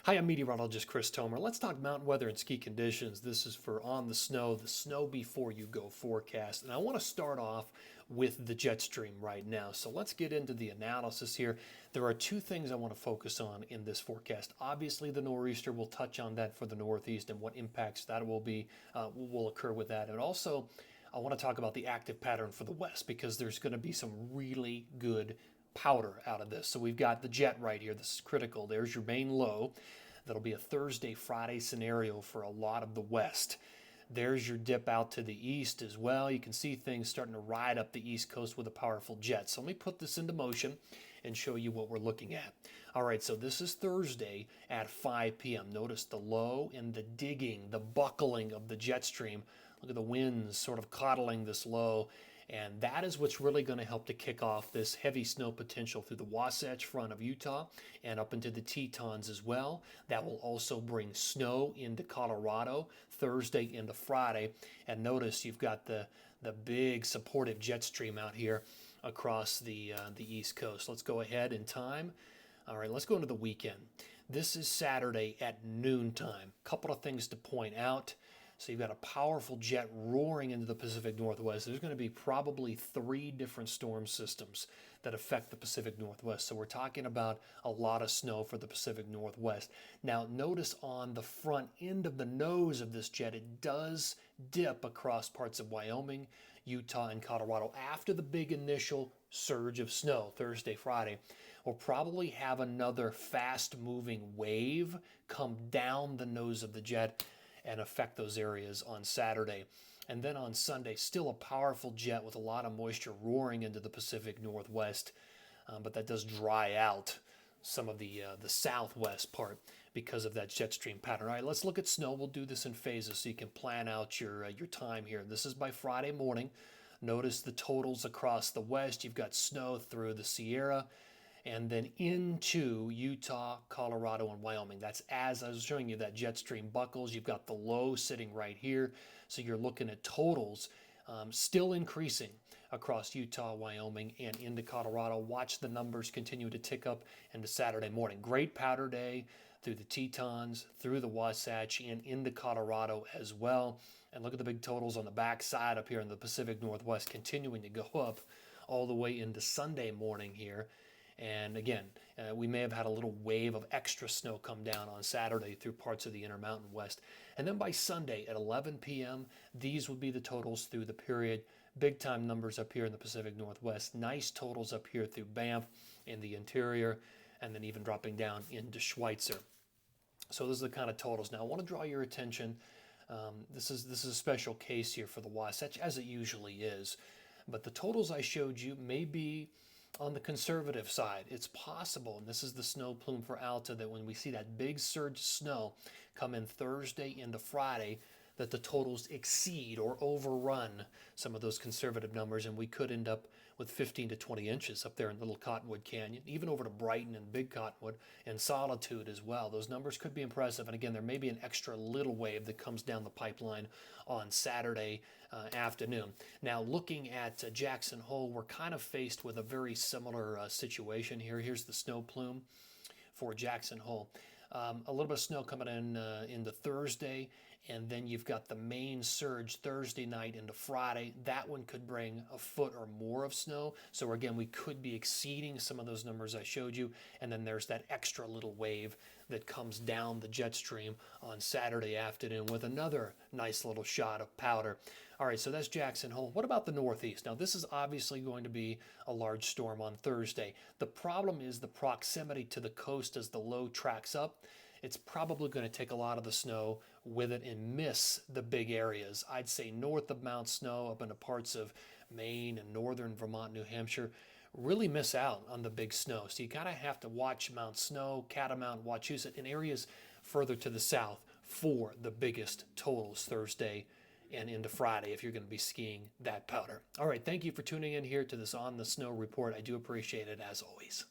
Hi, I'm meteorologist Chris Tomer. Let's talk mountain weather and ski conditions. This is for On the Snow, the snow before you go forecast. And I want to start off with the jet stream right now. So let's get into the analysis here. There are two things I want to focus on in this forecast. Obviously, the nor'easter, will touch on that for the northeast and what impacts that will occur with that. And also, I want to talk about the active pattern for the west because there's going to be some really good powder out of this. So we've got the jet right here. This is critical. There's your main low. That'll be a Thursday, Friday scenario for a lot of the west. There's your dip out to the east as well. You can see things starting to ride up the east coast with a powerful jet. So let me put this into motion and show you what we're looking at. All right, so this is Thursday at 5 p.m. Notice the low and the digging, the buckling of the jet stream. Look at the winds sort of coddling this low. And that is what's really going to help to kick off this heavy snow potential through the Wasatch Front of Utah and up into the Tetons as well. That will also bring snow into Colorado Thursday into Friday. And notice you've got the big supportive jet stream out here across the East Coast. Let's go ahead in time. All right, let's go into the weekend. This is Saturday at noontime. Couple of things to point out. So you've got a powerful jet roaring into the Pacific Northwest. There's going to be probably 3 different storm systems that affect the Pacific Northwest. So we're talking about a lot of snow for the Pacific Northwest. Now notice on the front end of the nose of this jet, it does dip across parts of Wyoming, Utah, and Colorado after the big initial surge of snow Thursday, Friday. We'll probably have another fast-moving wave come down the nose of the jet and affect those areas on Saturday. And then on Sunday, still a powerful jet with a lot of moisture roaring into the Pacific Northwest, but that does dry out some of the southwest part because of that jet stream pattern. All right, let's look at snow. We'll do this in phases so you can plan out your time here. This is by Friday morning. Notice the totals across the west. You've got snow through the Sierra and then into Utah, Colorado, and Wyoming. That's as I was showing you that jet stream buckles. You've got the low sitting right here. So you're looking at totals still increasing across Utah, Wyoming, and into Colorado. Watch the numbers continue to tick up into Saturday morning. Great powder day through the Tetons, through the Wasatch, and into Colorado as well. And look at the big totals on the backside up here in the Pacific Northwest continuing to go up all the way into Sunday morning here. And again, we may have had a little wave of extra snow come down on Saturday through parts of the Intermountain West. And then by Sunday at 11 p.m., these would be the totals through the period. Big time numbers up here in the Pacific Northwest. Nice totals up here through Banff in the interior, and then even dropping down into Schweitzer. So those are the kind of totals. Now I want to draw your attention. This is a special case here for the Wasatch, as it usually is. But the totals I showed you may be on the conservative side. It's possible, and this is the snow plume for ALTA, that when we see that big surge of snow come in Thursday into Friday, that the totals exceed or overrun some of those conservative numbers, and we could end up with 15 to 20 inches up there in Little Cottonwood Canyon, even over to Brighton and Big Cottonwood and Solitude as well. Those numbers could be impressive, and again, there may be an extra little wave that comes down the pipeline on Saturday afternoon. Now, looking at Jackson Hole, we're kind of faced with a very similar situation here. Here's the snow plume for Jackson Hole. A little bit of snow coming in into Thursday, and then you've got the main surge Thursday night into Friday. That one could bring a foot or more of snow. So again, we could be exceeding some of those numbers I showed you. And then there's that extra little wave that comes down the jet stream on Saturday afternoon with another nice little shot of powder. All right, so that's Jackson Hole. What about the Northeast? Now, this is obviously going to be a large storm on Thursday. The problem is the proximity to the coast as the low tracks up. It's probably going to take a lot of the snow with it and miss the big areas. I'd say north of Mount Snow, up into parts of Maine and northern Vermont, New Hampshire, really miss out on the big snow. So you kind of have to watch Mount Snow, Catamount, Wachusett, and areas further to the south for the biggest totals Thursday and into Friday if you're going to be skiing that powder. All right, thank you for tuning in here to this On the Snow report. I do appreciate it as always.